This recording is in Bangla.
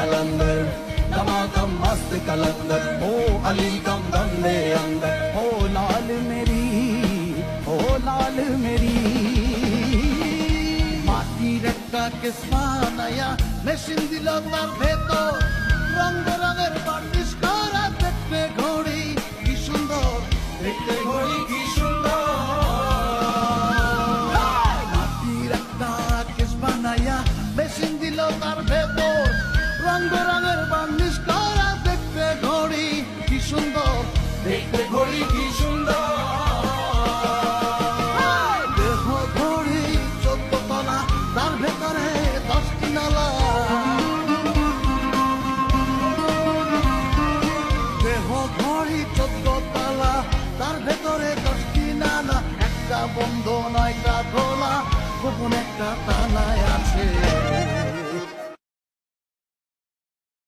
कलंदर दमादम मस्त कलंदर हो अली कम दम दे अंदर हो लाल मेरी हो लाल मेरी মাটির একটা কেসপা নায়া মেশিন দিল তার ভেতর রং বেরঙের বার্নিশ করা দেখতে ঘড়ি কি সুন্দর দেখতে ঘড়ি কি সুন্দর মাটির একটা কেসপা নায়া মেশিন দিল তার ভেতর রং বেরঙের বার্নিশ করা দেখতে ঘড়ি কি সুন্দর দেখতে ঘড়ি কি সুন্দর দেহ ঘড়ি 14 তলা তার ভেতরে 10টি নালা দেহ ঘড়ি 14 তলা তার ভেতরে 10টি নালা একটা বন্ধ 9টা খোলা গোপন একটা তালায় আছে